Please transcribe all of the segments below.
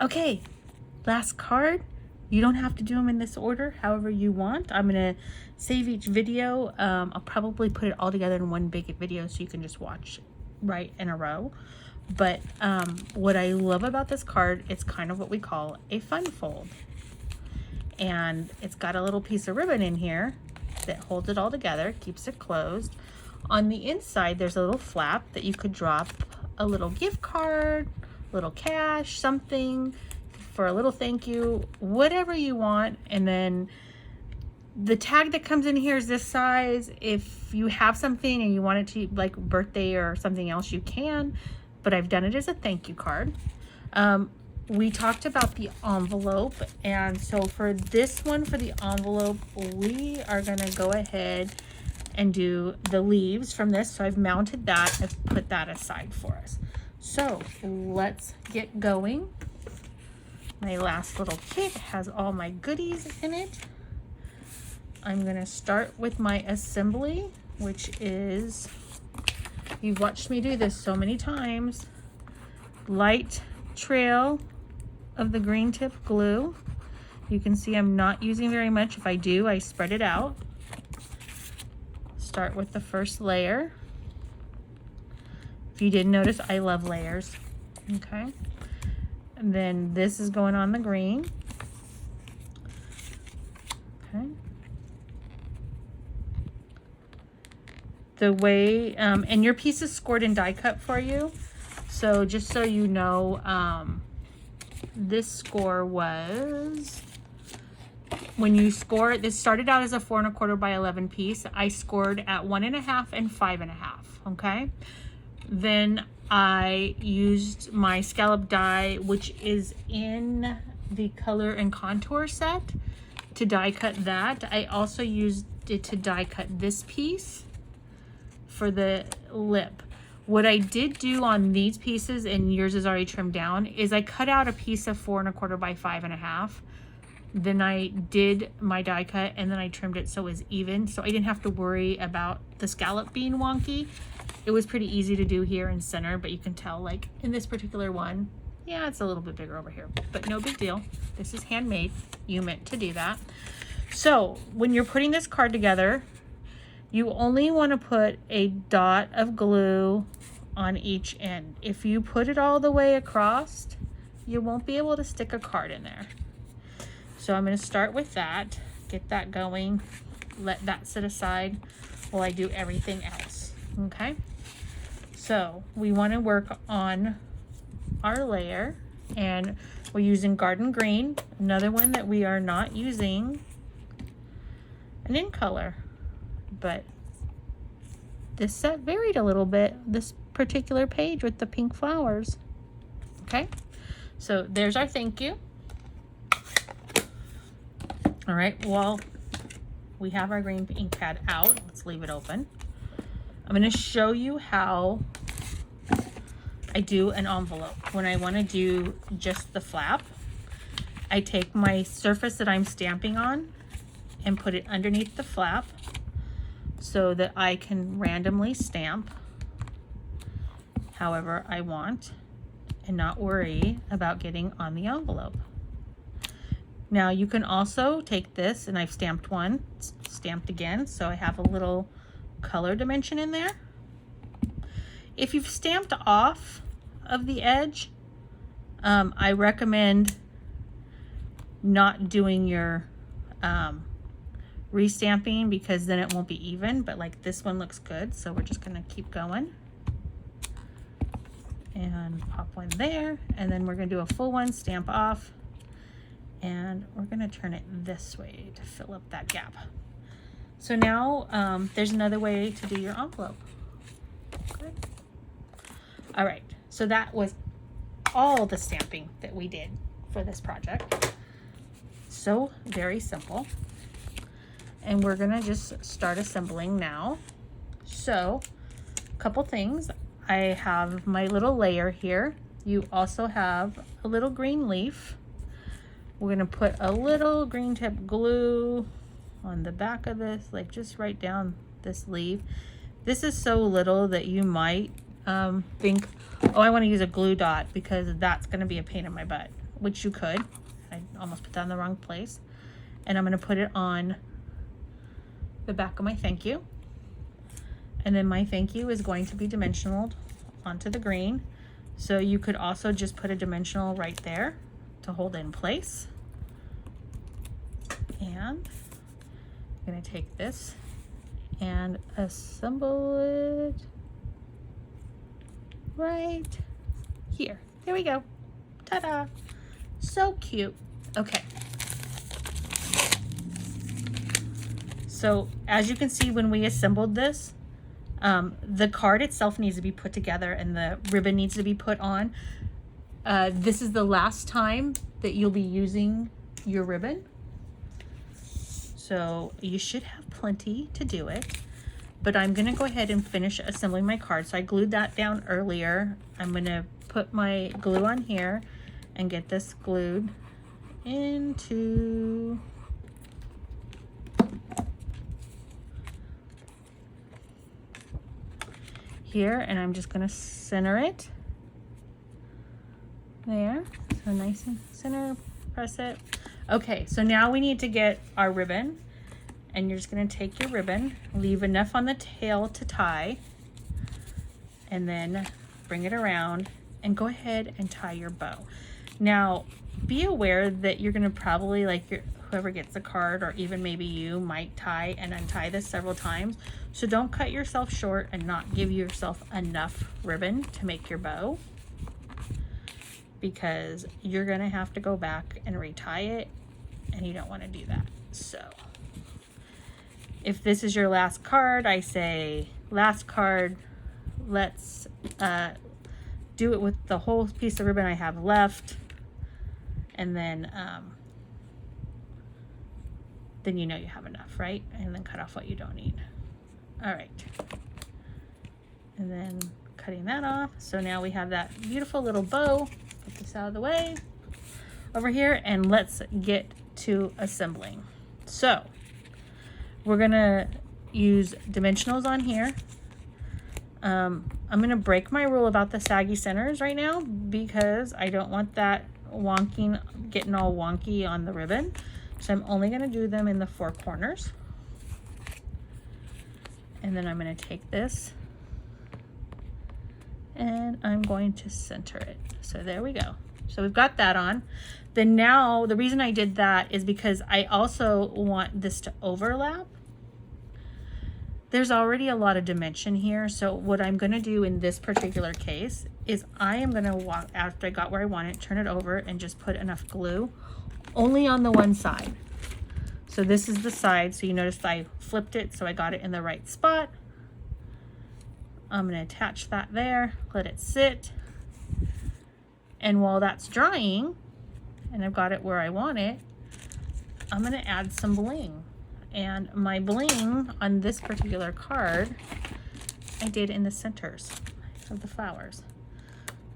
Okay, last card. You don't have to do them in this order, however you want. I'm gonna save each video. I'll probably put it all together in one big video so you can just watch right in a row. But what I love about this card, it's kind of what we call a fun fold. And it's got a little piece of ribbon in here that holds it all together, keeps it closed. On the inside, there's a little flap that you could drop a little gift card, little cash, something for a little thank you, whatever you want. And then the tag that comes in here is this size. If you have something and you want it to like birthday or something else, you can, but I've done it as a thank you card. We talked about the envelope, and so for this one, for the envelope, we are gonna go ahead and do the leaves from this. So I've mounted that, I've put that aside for us. So let's get going. My last little kit has all my goodies in it. I'm gonna start with my assembly, which is, you've watched me do this so many times, light trail of the green tip glue. You can see I'm not using very much. If I do, I spread it out. Start with the first layer. If you didn't notice, I love layers. Okay. And then this is going on the green. Okay. The way, and your piece is scored and die cut for you. So just so you know, this score was, when you score it, this started out as a 4 1/4 by 11 piece. I scored at 1.5 and 5.5. Okay. Then I used my scallop die, which is in the color and contour set, to die cut that. I also used it to die cut this piece for the lip. What I did do on these pieces, and yours is already trimmed down, is I cut out a piece of 4 1/4 by 5.5. Then I did my die cut, and then I trimmed it so it was even. So I didn't have to worry about the scallop being wonky. It was pretty easy to do here in center, but you can tell, like in this particular one, yeah, it's a little bit bigger over here, but no big deal. This is handmade. You meant to do that. So when you're putting this card together, you only want to put a dot of glue on each end. If you put it all the way across, you won't be able to stick a card in there. So I'm going to start with that, get that going, let that sit aside while I do everything else. Okay, so we want to work on our layer, and we're using Garden Green, another one that we are not using an in color, but this set varied a little bit, this particular page with the pink flowers. Okay, so there's our thank you. All right, well, we have our green ink pad out. Let's leave it open. I'm going to show you how I do an envelope. When I want to do just the flap, I take my surface that I'm stamping on and put it underneath the flap so that I can randomly stamp however I want and not worry about getting on the envelope. Now you can also take this, and I've stamped one, stamped again, so I have a little color dimension in there. If you've stamped off of the edge, I recommend not doing your restamping, because then it won't be even, but like this one looks good, so we're just gonna keep going and pop one there, and then we're gonna do a full one, stamp off, and we're gonna turn it this way to fill up that gap. So now there's another way to do your envelope. Okay. All right, so that was all the stamping that we did for this project. So very simple. And we're gonna just start assembling now. So a couple things. I have my little layer here. You also have a little green leaf. We're gonna put a little green tip glue on the back of this, like just right down this leaf. This is so little that you might think, oh, I want to use a glue dot because that's going to be a pain in my butt. which you could. I almost put that in the wrong place. And I'm going to put it on the back of my thank you. And then my thank you is going to be dimensional onto the green. So you could also just put a dimensional right there to hold it in place. And I'm going to take this and assemble it right here. There we go. Ta-da! So cute. Okay. So as you can see, when we assembled this, the card itself needs to be put together and the ribbon needs to be put on. This is the last time that you'll be using your ribbon. So you should have plenty to do it. But I'm going to go ahead and finish assembling my card. So I glued that down earlier. I'm going to put my glue on here and get this glued into here, and I'm just going to center it there. So nice and center, press it. Okay, so now we need to get our ribbon, and you're just going to take your ribbon, leave enough on the tail to tie, and then bring it around and go ahead and tie your bow. Now be aware that you're going to probably, like, whoever gets the card, or even maybe you, might tie and untie this several times. So don't cut yourself short and not give yourself enough ribbon to make your bow, because you're going to have to go back and retie it, and you don't want to do that. So if this is your last card, I say last card, let's do it with the whole piece of ribbon I have left, and then you know you have enough, right? And then cut off what you don't need. All right, and then cutting that off. So now we have that beautiful little bow. Put this out of the way over here, and let's get to assembling. So we're gonna use dimensionals on here. I'm gonna break my rule about the saggy centers right now, because I don't want that getting all wonky on the ribbon. So I'm only gonna do them in the 4 corners. And then I'm gonna take this and I'm going to center it. So there we go. So we've got that on. Then now, the reason I did that is because I also want this to overlap. There's already a lot of dimension here. So what I'm gonna do in this particular case is I am gonna walk, after I got where I want it, turn it over and just put enough glue only on the one side. So this is the side. So you notice I flipped it so I got it in the right spot. I'm gonna attach that there, let it sit. And while that's drying, and I've got it where I want it, I'm gonna add some bling. And my bling on this particular card, I did in the centers of the flowers.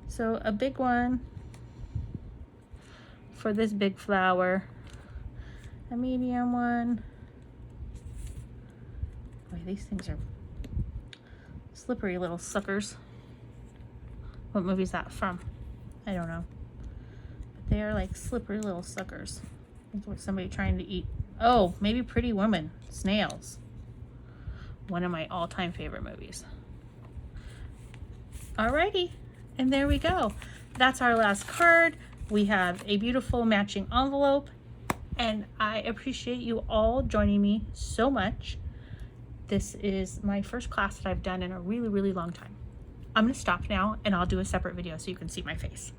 So a big one for this big flower, a medium one. Boy, these things are slippery little suckers. What movie is that from? I don't know. But they are like slippery little suckers. It's what somebody trying to eat. Oh, maybe Pretty Woman, snails. One of my all-time favorite movies. Alrighty, and there we go. That's our last card. We have a beautiful matching envelope, and I appreciate you all joining me so much. This is my first class that I've done in a really, really long time. I'm gonna stop now and I'll do a separate video so you can see my face.